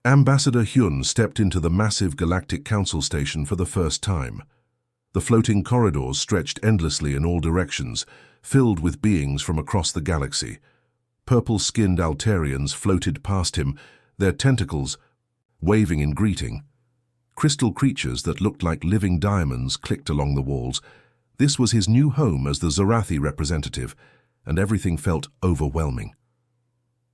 Ambassador Hyun stepped into the massive Galactic Council station for the first time. The floating corridors stretched endlessly in all directions, filled with beings from across the galaxy. Purple-skinned Altarians floated past him, their tentacles waving in greeting. Crystal creatures that looked like living diamonds clicked along the walls. This was his new home as the Zorathi representative, and everything felt overwhelming.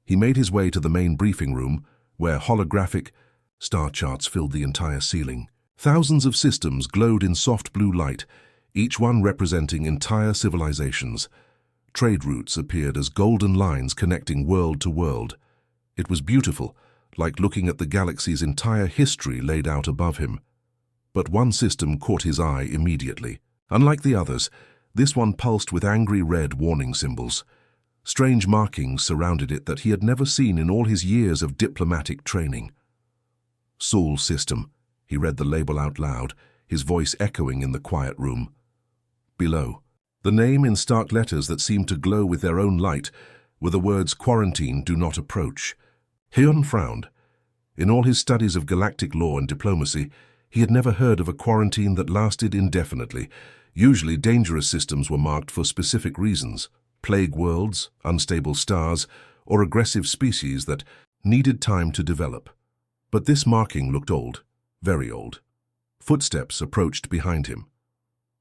He made his way to the main briefing room, where holographic star charts filled the entire ceiling. Thousands of systems glowed in soft blue light, each one representing entire civilizations. Trade routes appeared as golden lines connecting world to world. It was beautiful, like looking at the galaxy's entire history laid out above him. But one system caught his eye immediately. Unlike the others, this one pulsed with angry red warning symbols. Strange markings surrounded it that he had never seen in all his years of diplomatic training. Sol System. He read the label out loud, his voice echoing in the quiet room. Below, the name in stark letters that seemed to glow with their own light were the words "Quarantine, do not approach." Hyun frowned. In all his studies of galactic law and diplomacy, he had never heard of a quarantine that lasted indefinitely. Usually dangerous systems were marked for specific reasons: plague worlds, unstable stars, or aggressive species that needed time to develop. But this marking looked old, very old. Footsteps approached behind him.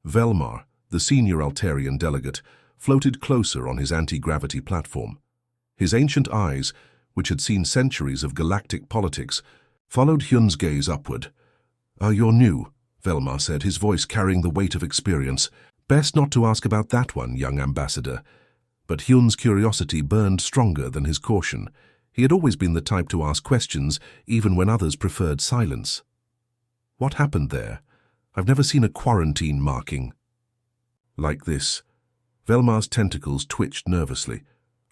Velmar, the senior Altarian delegate, floated closer on his anti-gravity platform. His ancient eyes, which had seen centuries of galactic politics, followed Hyun's gaze upward. You're new," Velmar said, his voice carrying the weight of experience. "Best not to ask about that one, young ambassador." But Hyun's curiosity burned stronger than his caution. He had always been the type to ask questions, even when others preferred silence. "What happened there? I've never seen a quarantine marking like this." Velmar's tentacles twitched nervously.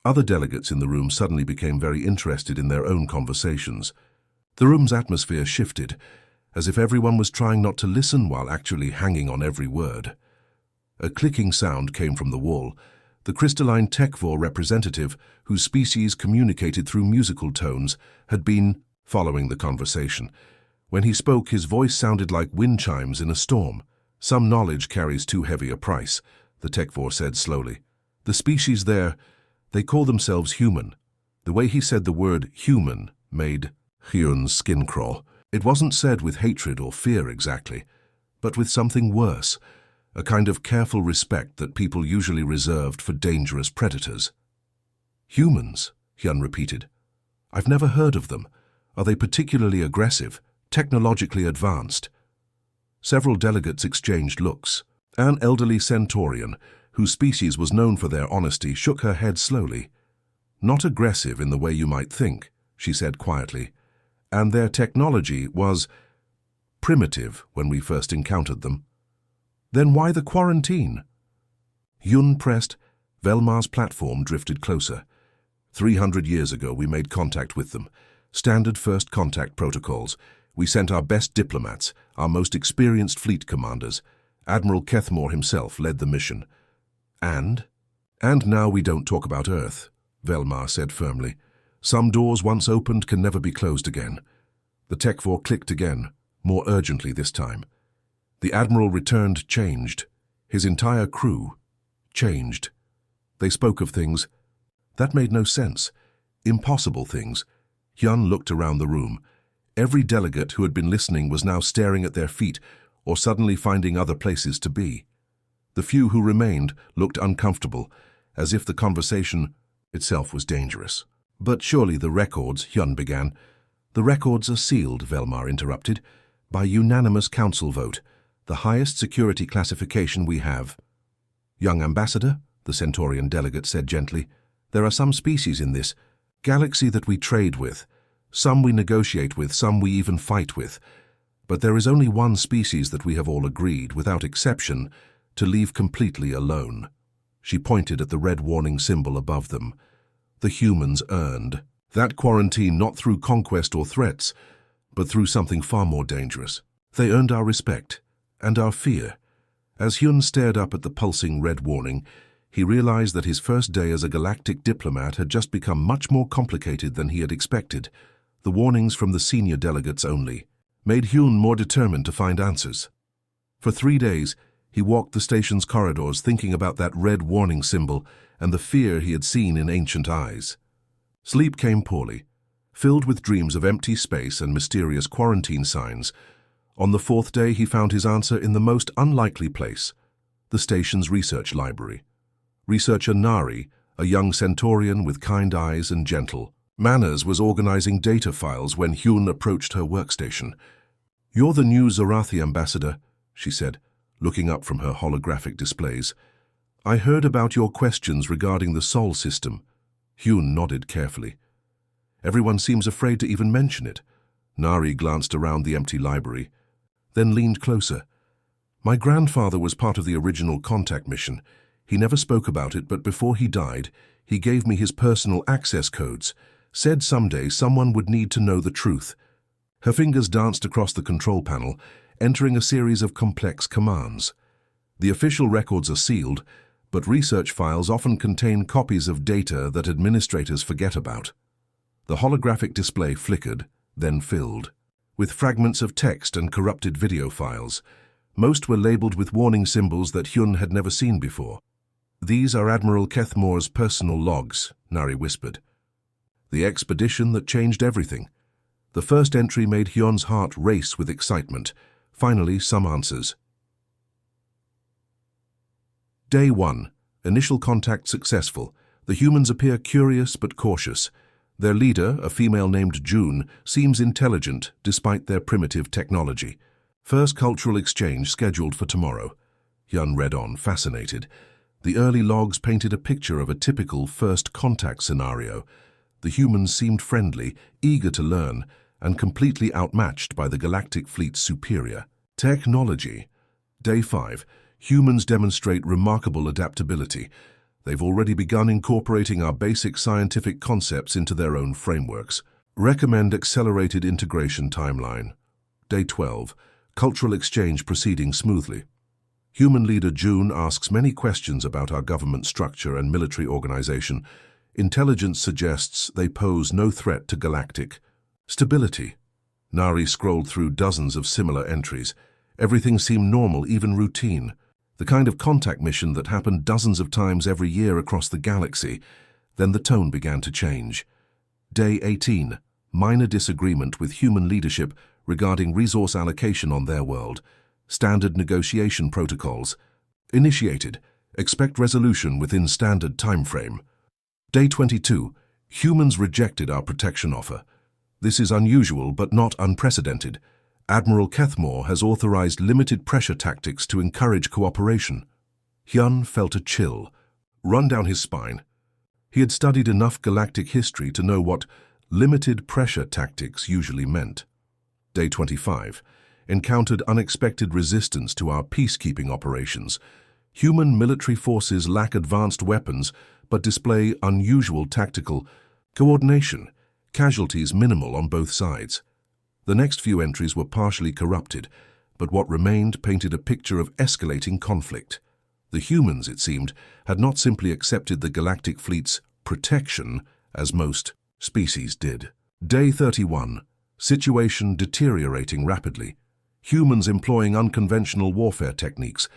Other delegates in the room suddenly became very interested in their own conversations. The room's atmosphere shifted, as if everyone was trying not to listen while actually hanging on every word. A clicking sound came from the wall. The crystalline Techvor representative, whose species communicated through musical tones, had been following the conversation. When he spoke, his voice sounded like wind chimes in a storm. "Some knowledge carries too heavy a price," the Techvor said slowly. "The species there, they call themselves human." The way he said the word human made Hyun's skin crawl. It wasn't said with hatred or fear exactly, but with something worse, a kind of careful respect that people usually reserved for dangerous predators. "Humans," Hyun repeated. "I've never heard of them. Are they particularly aggressive, technologically advanced?" Several delegates exchanged looks. An elderly Centaurian, whose species was known for their honesty, shook her head slowly. "Not aggressive in the way you might think," she said quietly. "And their technology was primitive when we first encountered them." "Then why the quarantine?" Hyun pressed. Velmar's platform drifted closer. 300 years ago we made contact with them. Standard first contact protocols. We sent our best diplomats, our most experienced fleet commanders. Admiral Kethmore himself led the mission. And now we don't talk about Earth," Velmar said firmly. "Some doors once opened can never be closed again." The Techvor clicked again, more urgently this time. The Admiral returned changed. His entire crew changed. They spoke of things that made no sense. Impossible things. Hyun looked around the room. Every delegate who had been listening was now staring at their feet or suddenly finding other places to be. The few who remained looked uncomfortable, as if the conversation itself was dangerous. "But surely the records," Hyun began. "The records are sealed," Velmar interrupted, "by unanimous council vote, the highest security classification we have." "Young ambassador," the Centaurian delegate said gently, "there are some species in this galaxy that we trade with. Some we negotiate with, some we even fight with. But there is only one species that we have all agreed, without exception, to leave completely alone." She pointed at the red warning symbol above them. "The humans earned that quarantine not through conquest or threats, but through something far more dangerous. They earned our respect and our fear." As Hyun stared up at the pulsing red warning, he realized that his first day as a galactic diplomat had just become much more complicated than he had expected. the warnings from the senior delegates only, made Hyun more determined to find answers. For 3 days, he walked the station's corridors thinking about that red warning symbol and the fear he had seen in ancient eyes. Sleep came poorly, filled with dreams of empty space and mysterious quarantine signs. On the 4th day, he found his answer in the most unlikely place, the station's research library. Researcher Nari, a young Centaurian with kind eyes and gentle manners, was organizing data files when Hyun approached her workstation. "You're the new Zorathi ambassador," she said, looking up from her holographic displays. "I heard about your questions regarding the Sol system." Hyun nodded carefully. "Everyone seems afraid to even mention it." Nari glanced around the empty library, then leaned closer. "My grandfather was part of the original contact mission. He never spoke about it, but before he died, he gave me his personal access codes, said someday someone would need to know the truth." Her fingers danced across the control panel, entering a series of complex commands. The official records are sealed, but research files often contain copies of data that administrators forget about. The holographic display flickered, then filled, with fragments of text and corrupted video files. Most were labeled with warning symbols that Hyun had never seen before. "These are Admiral Kethmore's personal logs," Nari whispered. "The expedition that changed everything." The first entry made Hyun's heart race with excitement. Finally, some answers. Day 1. Initial contact successful. The humans appear curious but cautious. Their leader, a female named June, seems intelligent despite their primitive technology. First cultural exchange scheduled for tomorrow. Hyun read on, fascinated. The early logs painted a picture of a typical first contact scenario. The humans seemed friendly, eager to learn, and completely outmatched by the Galactic Fleet's superior technology. Day 5. Humans demonstrate remarkable adaptability. They've already begun incorporating our basic scientific concepts into their own frameworks. Recommend accelerated integration timeline. Day 12. Cultural exchange proceeding smoothly. Human leader June asks many questions about our government structure and military organization. Intelligence suggests they pose no threat to galactic stability. Nari scrolled through dozens of similar entries. Everything seemed normal, even routine. The kind of contact mission that happened dozens of times every year across the galaxy. Then the tone began to change. Day 18. Minor disagreement with human leadership regarding resource allocation on their world. Standard negotiation protocols. Initiated. Expect resolution within standard time frame. Day 22. Humans rejected our protection offer. This is unusual but not unprecedented. Admiral Kethmore has authorized limited pressure tactics to encourage cooperation. Hyun felt a chill run down his spine. He had studied enough galactic history to know what limited pressure tactics usually meant. Day 25. Encountered unexpected resistance to our peacekeeping operations. Human military forces lack advanced weapons but display unusual tactical coordination. Casualties minimal on both sides. The next few entries were partially corrupted, but what remained painted a picture of escalating conflict. The humans, it seemed, had not simply accepted the Galactic Fleet's protection, as most species did. Day 31. Situation deteriorating rapidly. Humans employing unconventional warfare techniques.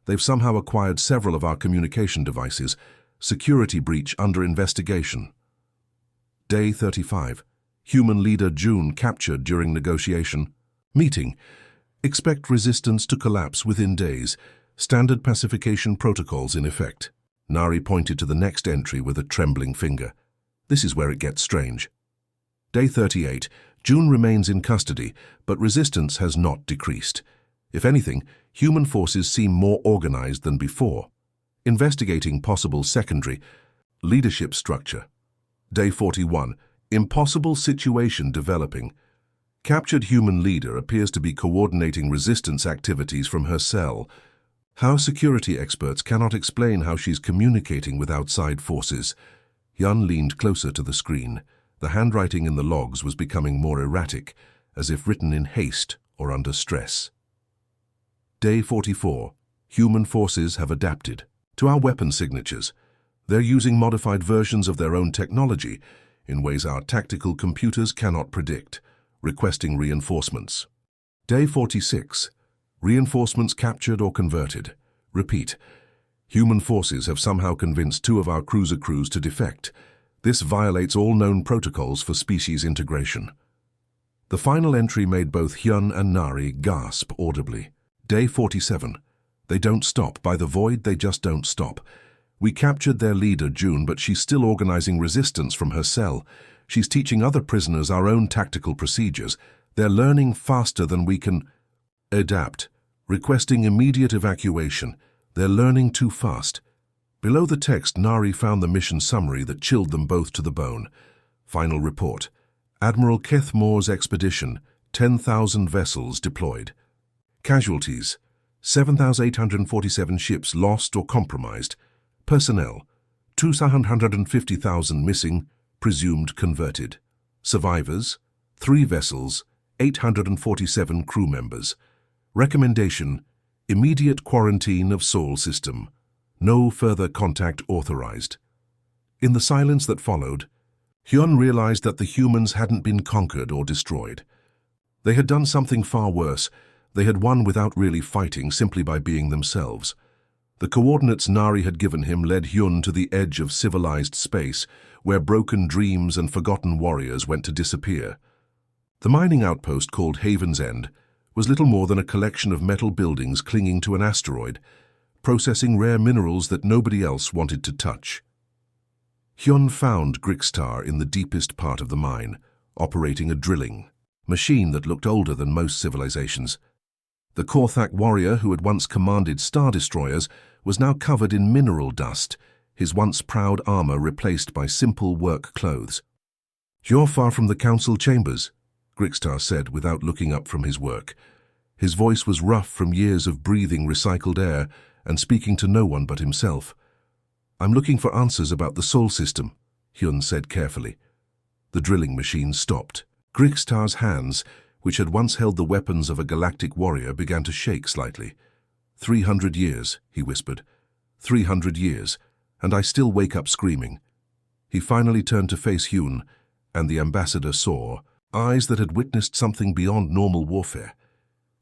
They've somehow acquired several of our communication devices. Security breach under investigation. Day 35. Human leader June captured during negotiation. Meeting. Expect resistance to collapse within days. Standard pacification protocols in effect. Nari pointed to the next entry with a trembling finger. This is where it gets strange. Day 38. June remains in custody, but resistance has not decreased. If anything, human forces seem more organized than before. Investigating possible secondary leadership structure. Day 41. Impossible situation developing. Captured human leader appears to be coordinating resistance activities from her cell. How security experts cannot explain how she's communicating with outside forces. Hyun leaned closer to the screen. The handwriting in the logs was becoming more erratic, as if written in haste or under stress. Day 44. Human forces have adapted to our weapon signatures. They're using modified versions of their own technology, in ways our tactical computers cannot predict, requesting reinforcements. Day 46. Reinforcements captured or converted. Repeat. Human forces have somehow convinced 2 of our cruiser crews to defect. This violates all known protocols for species integration. The final entry made both Hyun and Nari gasp audibly. Day 47. They don't stop. By the void, they just don't stop. We captured their leader, June, but she's still organizing resistance from her cell. She's teaching other prisoners our own tactical procedures. They're learning faster than we can adapt, requesting immediate evacuation. They're learning too fast. Below the text, Nari found the mission summary that chilled them both to the bone. Final report. Admiral Keth Moore's expedition, 10,000 vessels deployed. Casualties, 7,847 ships lost or compromised. Personnel, 250,000 missing, presumed converted. Survivors, 3 vessels, 847 crew members. Recommendation, immediate quarantine of Sol system. No further contact authorized. In the silence that followed, Hyun realized that the humans hadn't been conquered or destroyed. They had done something far worse. They had won without really fighting, simply by being themselves. The coordinates Nari had given him led Hyun to the edge of civilized space, where broken dreams and forgotten warriors went to disappear. The mining outpost called Haven's End was little more than a collection of metal buildings clinging to an asteroid, processing rare minerals that nobody else wanted to touch. Hyun found Grixtar in the deepest part of the mine, operating a drilling machine that looked older than most civilizations. The Korthak warrior who had once commanded star destroyers was now covered in mineral dust, his once proud armor replaced by simple work clothes. "You're far from the council chambers," Grixtar said without looking up from his work. His voice was rough from years of breathing recycled air and speaking to no one but himself. "I'm looking for answers about the Sol system," Hyun said carefully. The drilling machine stopped. Grixtar's hands, which had once held the weapons of a galactic warrior, began to shake slightly. 300 years, he whispered. 300 years, and I still wake up screaming. He finally turned to face Hyun, and the ambassador saw eyes that had witnessed something beyond normal warfare.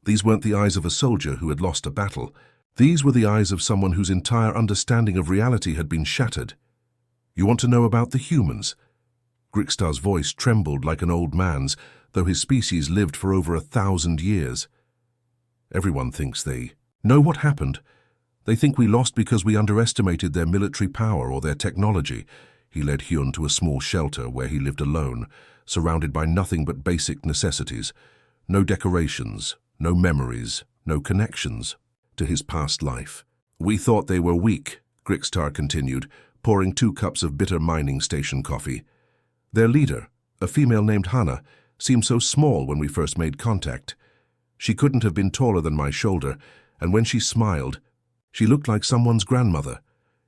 These weren't the eyes of a soldier who had lost a battle. These were the eyes of someone whose entire understanding of reality had been shattered. "You want to know about the humans?" Grixtar's voice trembled like an old man's, though his species lived for over 1,000 years. "Everyone thinks they know what happened. They think we lost because we underestimated their military power or their technology." He led Hyun to a small shelter where he lived alone, surrounded by nothing but basic necessities. No decorations, no memories, no connections to his past life. "We thought they were weak," Grixtar continued, pouring 2 cups of bitter mining station coffee. "Their leader, a female named Hannah, seemed so small when we first made contact. She couldn't have been taller than my shoulder, and when she smiled, she looked like someone's grandmother."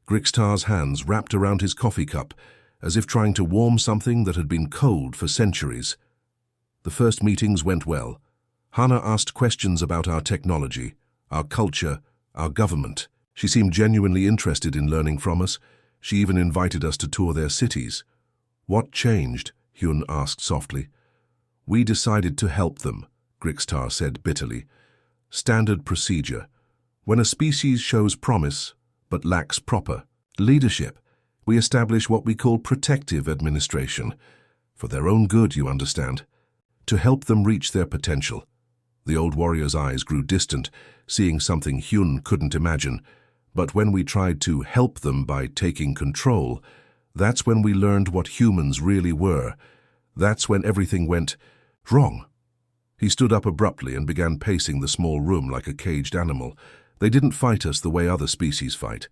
Grixtar's hands wrapped around his coffee cup, as if trying to warm something that had been cold for centuries. The first meetings went well. Hannah asked questions about our technology, our culture, our government. She seemed genuinely interested in learning from us. She even invited us to tour their cities. "What changed?" Hyun asked softly. "We decided to help them," Grixtar said bitterly. "Standard procedure. When a species shows promise, but lacks proper leadership, we establish what we call protective administration. For their own good, you understand. To help them reach their potential." The old warrior's eyes grew distant, seeing something Hyun couldn't imagine. "But when we tried to help them by taking control, that's when we learned what humans really were. That's when everything went wrong." He stood up abruptly and began pacing the small room like a caged animal. "They didn't fight us the way other species fight.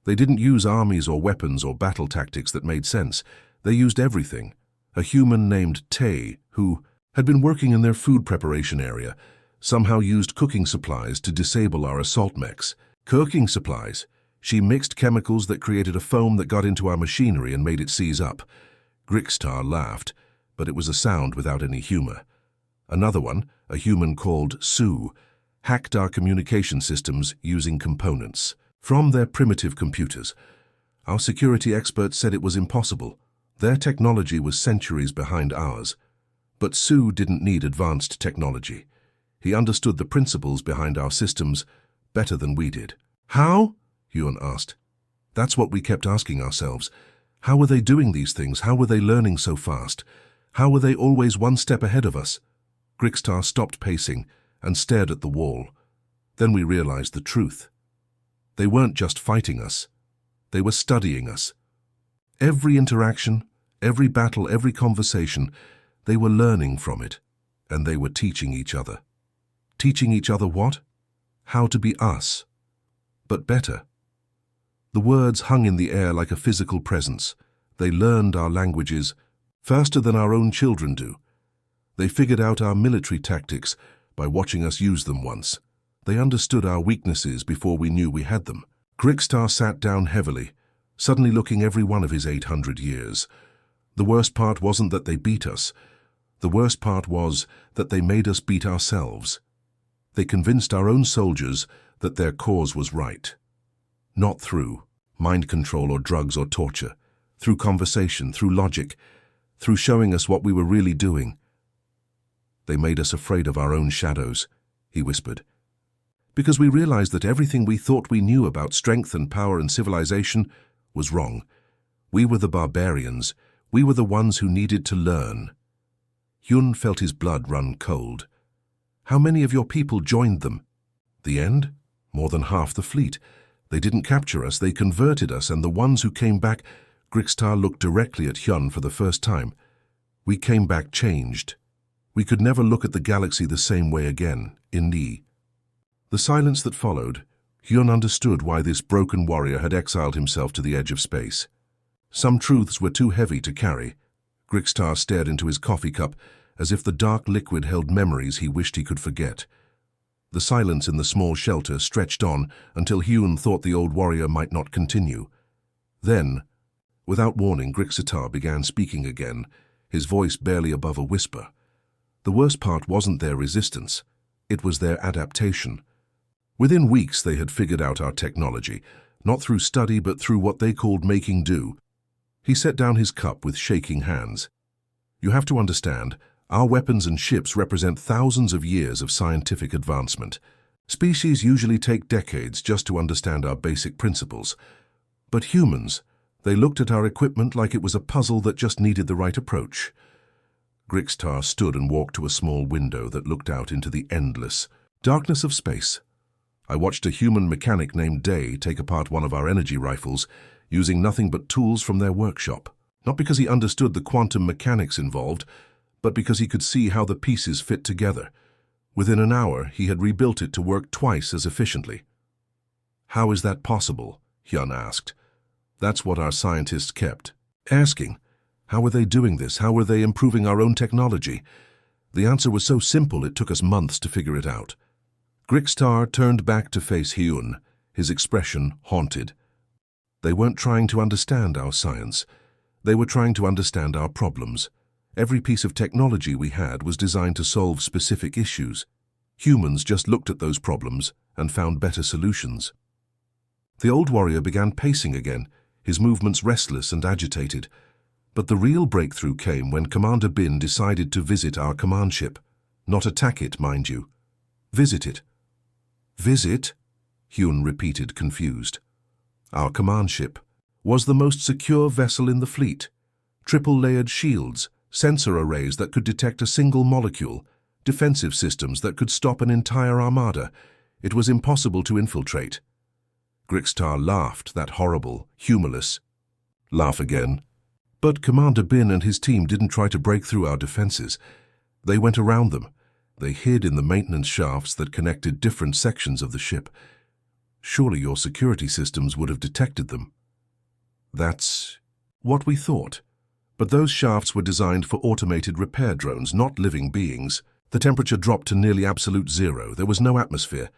They didn't use armies or weapons or battle tactics that made sense. They used everything. A human named Tay, who had been working in their food preparation area, somehow used cooking supplies to disable our assault mechs. Cooking supplies. She mixed chemicals that created a foam that got into our machinery and made it seize up." Grixtar laughed, but it was a sound without any humor. "Another one, a human called Sue, hacked our communication systems using components from their primitive computers. Our security experts said it was impossible. Their technology was centuries behind ours. But Sue didn't need advanced technology. He understood the principles behind our systems better than we did. How? Hyun asked. That's what we kept asking ourselves. How were they doing these things? How were they learning so fast? How were they always one step ahead of us? Grikstar stopped pacing and stared at the wall. Then we realized the truth. They weren't just fighting us. They were studying us. Every interaction, every battle, every conversation, they were learning from it, and they were teaching each other. Teaching each other what? How to be us, but better. The words hung in the air like a physical presence. They learned our languages faster than our own children do. They figured out our military tactics by watching us use them once. They understood our weaknesses before we knew we had them. Grikstar sat down heavily, suddenly looking every one of his 800 years. The worst part wasn't that they beat us. The worst part was that they made us beat ourselves. They convinced our own soldiers that their cause was right. Not through mind control or drugs or torture, through conversation, through logic, through showing us what we were really doing. They made us afraid of our own shadows, he whispered. Because we realized that everything we thought we knew about strength and power and civilization was wrong. We were the barbarians. We were the ones who needed to learn. Hyun felt his blood run cold. How many of your people joined them? The end? More than half the fleet. They didn't capture us, they converted us, and the ones who came back... Grikstar looked directly at Hyun for the first time. We came back changed. We could never look at the galaxy the same way again, in Ni. The silence that followed, Hyun understood why this broken warrior had exiled himself to the edge of space. Some truths were too heavy to carry. Grikstar stared into his coffee cup as if the dark liquid held memories he wished he could forget. The silence in the small shelter stretched on until Hyun thought the old warrior might not continue. Then, without warning, Grikstar began speaking again, his voice barely above a whisper. The worst part wasn't their resistance. It was their adaptation. Within weeks they had figured out our technology, not through study but through what they called making do. He set down his cup with shaking hands. You have to understand, our weapons and ships represent thousands of years of scientific advancement. Species usually take decades just to understand our basic principles. But humans, they looked at our equipment like it was a puzzle that just needed the right approach. Grikstar stood and walked to a small window that looked out into the endless darkness of space. I watched a human mechanic named Day take apart one of our energy rifles, using nothing but tools from their workshop. Not because he understood the quantum mechanics involved, but because he could see how the pieces fit together. Within an hour, he had rebuilt it to work twice as efficiently. How is that possible? Hyun asked. That's what our scientists kept asking. How were they doing this? How were they improving our own technology? The answer was so simple it took us months to figure it out. Grikstar turned back to face Hyun, his expression haunted. They weren't trying to understand our science. They were trying to understand our problems. Every piece of technology we had was designed to solve specific issues. Humans just looked at those problems and found better solutions. The old warrior began pacing again, his movements restless and agitated. But the real breakthrough came when Commander Bin decided to visit our command ship. Not attack it, mind you. Visit it. Visit? Hyun repeated, confused. Our command ship was the most secure vessel in the fleet. Triple-layered shields, sensor arrays that could detect a single molecule, defensive systems that could stop an entire armada. It was impossible to infiltrate. Grikstar laughed, that horrible, humorless laugh again. But Commander Bin and his team didn't try to break through our defenses. They went around them. They hid in the maintenance shafts that connected different sections of the ship. Surely your security systems would have detected them. That's what we thought. But those shafts were designed for automated repair drones, not living beings. The temperature dropped to nearly absolute zero. There was no atmosphere.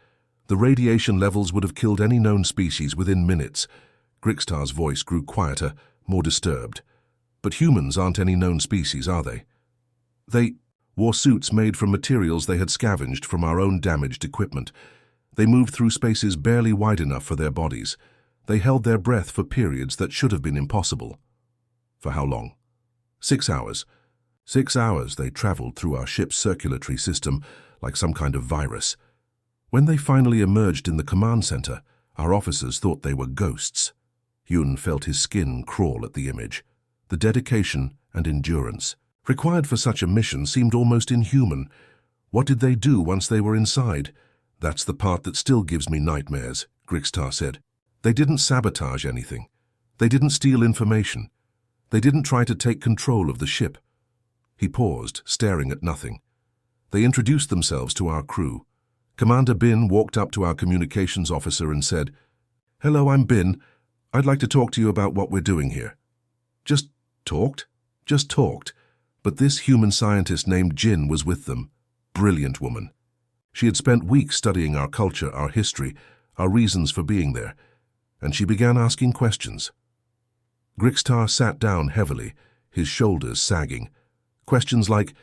The radiation levels would have killed any known species within minutes. Grikstar's voice grew quieter, more disturbed. But humans aren't any known species, are they? They wore suits made from materials they had scavenged from our own damaged equipment. They moved through spaces barely wide enough for their bodies. They held their breath for periods that should have been impossible. For how long? 6 hours. 6 hours they traveled through our ship's circulatory system like some kind of virus. When they finally emerged in the command center, our officers thought they were ghosts. Hyun felt his skin crawl at the image. The dedication and endurance required for such a mission seemed almost inhuman. What did they do once they were inside? That's the part that still gives me nightmares, Grixtar said. They didn't sabotage anything. They didn't steal information. They didn't try to take control of the ship. He paused, staring at nothing. They introduced themselves to our crew. Commander Bin walked up to our communications officer and said, "Hello, I'm Bin. I'd like to talk to you about what we're doing here." Just talked? Just talked. But this human scientist named Jin was with them. Brilliant woman. She had spent weeks studying our culture, our history, our reasons for being there, and she began asking questions. Grixtar sat down heavily, his shoulders sagging. Questions like,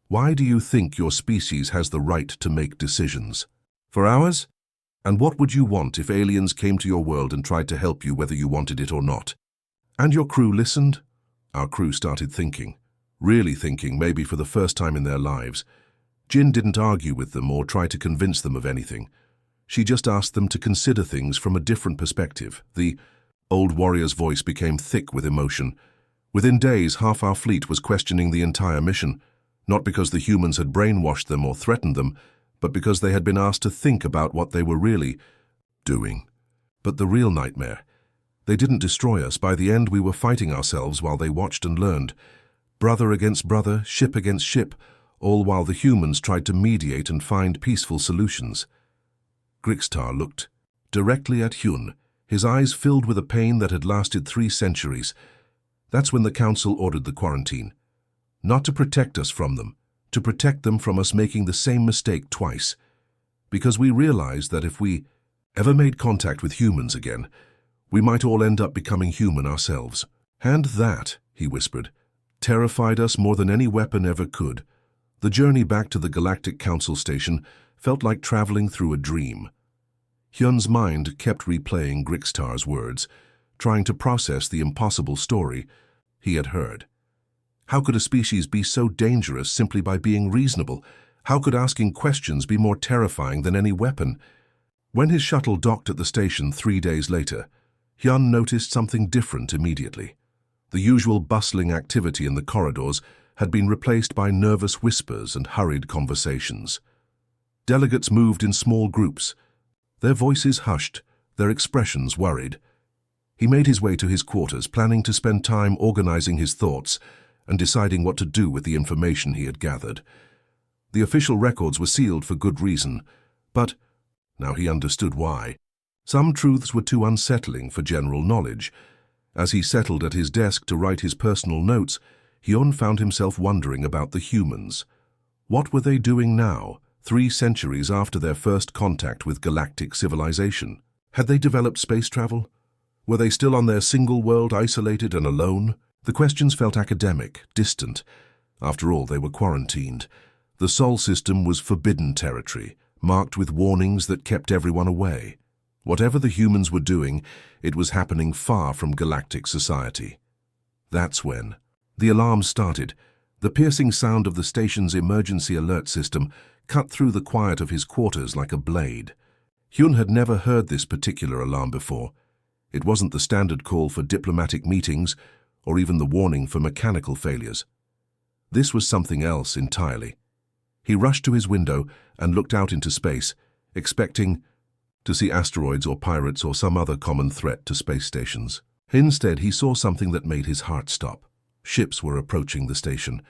"Why do you think your species has the right to make decisions? For ours? And what would you want if aliens came to your world and tried to help you whether you wanted it or not?" And your crew listened? Our crew started thinking. Really thinking, maybe for the first time in their lives. Jin didn't argue with them or try to convince them of anything. She just asked them to consider things from a different perspective. The old warrior's voice became thick with emotion. Within days, half our fleet was questioning the entire mission, not because the humans had brainwashed them or threatened them, but because they had been asked to think about what they were really doing. But the real nightmare. They didn't destroy us. By the end, we were fighting ourselves while they watched and learned. Brother against brother, ship against ship, all while the humans tried to mediate and find peaceful solutions. Grixtar looked directly at Hyun, his eyes filled with a pain that had lasted 3 centuries. That's when the council ordered the quarantine. Not to protect us from them, to protect them from us making the same mistake twice. Because we realized that if we ever made contact with humans again, we might all end up becoming human ourselves. And that, he whispered, terrified us more than any weapon ever could. The journey back to the Galactic Council station felt like traveling through a dream. Hyun's mind kept replaying Grixtar's words, trying to process the impossible story he had heard. How could a species be so dangerous simply by being reasonable? How could asking questions be more terrifying than any weapon? When his shuttle docked at the station 3 days later, Hyun noticed something different immediately. The usual bustling activity in the corridors had been replaced by nervous whispers and hurried conversations. Delegates moved in small groups, their voices hushed, their expressions worried. He made his way to his quarters, planning to spend time organizing his thoughts and deciding what to do with the information he had gathered. The official records were sealed for good reason, but now he understood why. Some truths were too unsettling for general knowledge. As he settled at his desk to write his personal notes, Hyun found himself wondering about the humans. What were they doing now, 3 centuries after their first contact with galactic civilization? Had they developed space travel? Were they still on their single world, isolated and alone? The questions felt academic, distant. After all, they were quarantined. The Sol system was forbidden territory, marked with warnings that kept everyone away. Whatever the humans were doing, it was happening far from galactic society. That's when the alarm started. The piercing sound of the station's emergency alert system cut through the quiet of his quarters like a blade. Hyun had never heard this particular alarm before. It wasn't the standard call for diplomatic meetings or even the warning for mechanical failures. This was something else entirely. He rushed to his window and looked out into space, expecting to see asteroids or pirates or some other common threat to space stations. Instead, he saw something that made his heart stop. Ships were approaching the station.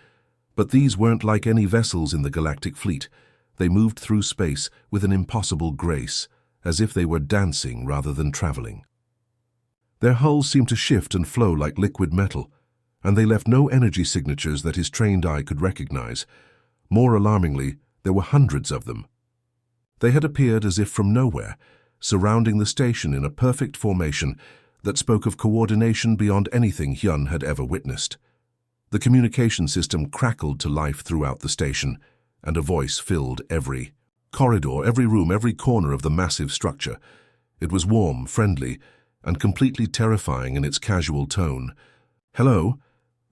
But these weren't like any vessels in the galactic fleet. They moved through space with an impossible grace, as if they were dancing rather than traveling. Their hulls seemed to shift and flow like liquid metal, and they left no energy signatures that his trained eye could recognize. More alarmingly, there were hundreds of them. They had appeared as if from nowhere, surrounding the station in a perfect formation that spoke of coordination beyond anything Hyun had ever witnessed. The communication system crackled to life throughout the station, and a voice filled every corridor, every room, every corner of the massive structure. It was warm, friendly, and completely terrifying in its casual tone. "Hello,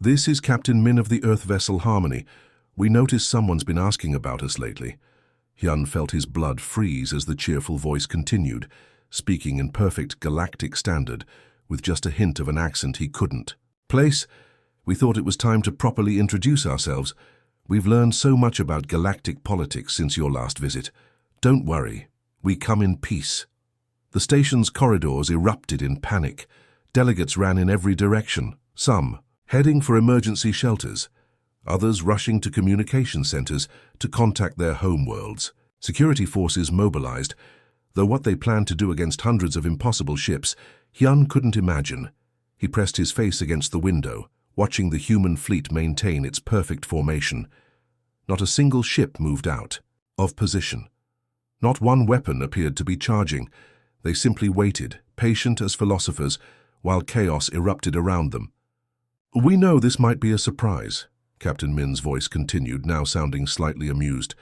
"This is Captain Min of the Earth vessel Harmony. We noticed someone's been asking about us lately." Hyun felt his blood freeze as the cheerful voice continued, speaking in perfect galactic standard, with just a hint of an accent he couldn't place. "We thought it was time to properly introduce ourselves. We've learned so much about galactic politics since your last visit. Don't worry, we come in peace." The station's corridors erupted in panic. Delegates ran in every direction, some heading for emergency shelters, others rushing to communication centers to contact their home worlds. Security forces mobilized, though what they planned to do against hundreds of impossible ships, Hyun couldn't imagine. He pressed his face against the window, watching the human fleet maintain its perfect formation. Not a single ship moved out of position. Not one weapon appeared to be charging. They simply waited, patient as philosophers, while chaos erupted around them. "We know this might be a surprise," Captain Min's voice continued, now sounding slightly amused.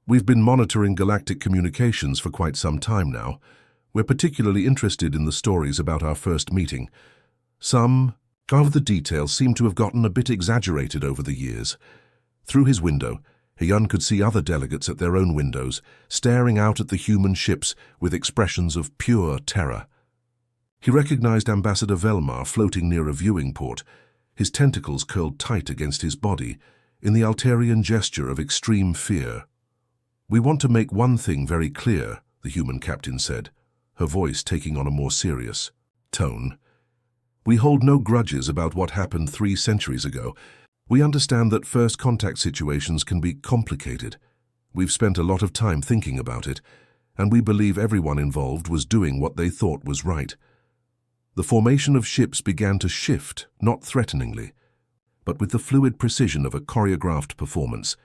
"We've been monitoring galactic communications for quite some time now. We're particularly interested in the stories about our first meeting. Some of the details seem to have gotten a bit exaggerated over the years." Through his window, Hyun could see other delegates at their own windows, staring out at the human ships with expressions of pure terror. He recognized Ambassador Velmar floating near a viewing port, his tentacles curled tight against his body, in the Altarian gesture of extreme fear. "We want to make one thing very clear," the human captain said, her voice taking on a more serious tone. "We hold no grudges about what happened 3 centuries ago. We understand that first contact situations can be complicated. We've spent a lot of time thinking about it, and we believe everyone involved was doing what they thought was right." The formation of ships began to shift, not threateningly, but with the fluid precision of a choreographed performance.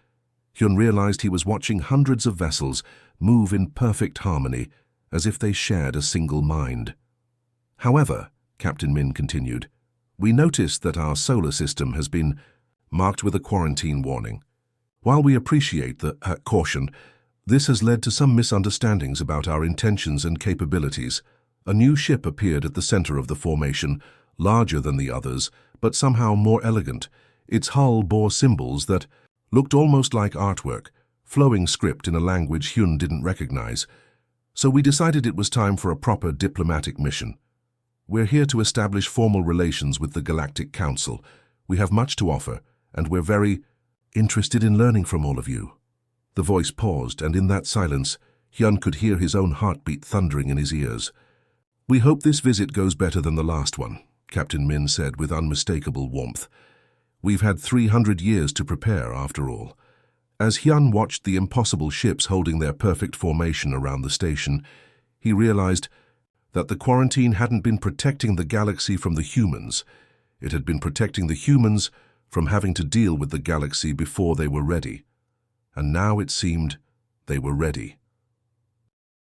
Hyun realized he was watching hundreds of vessels move in perfect harmony, as if they shared a single mind. "However," Captain Min continued, "we noticed that our solar system has been marked with a quarantine warning. While we appreciate the caution, this has led to some misunderstandings about our intentions and capabilities." A new ship appeared at the center of the formation, larger than the others, but somehow more elegant. Its hull bore symbols that looked almost like artwork, flowing script in a language Hyun didn't recognize. So we decided it was time for a proper diplomatic mission. "We're here to establish formal relations with the Galactic Council. We have much to offer, and we're very interested in learning from all of you." The voice paused, and in that silence, Hyun could hear his own heartbeat thundering in his ears. "We hope this visit goes better than the last one," Captain Min said with unmistakable warmth. "We've had 300 years to prepare, after all." As Hyun watched the impossible ships holding their perfect formation around the station, he realized that the quarantine hadn't been protecting the galaxy from the humans. It had been protecting the humans from having to deal with the galaxy before they were ready. And now it seemed they were ready.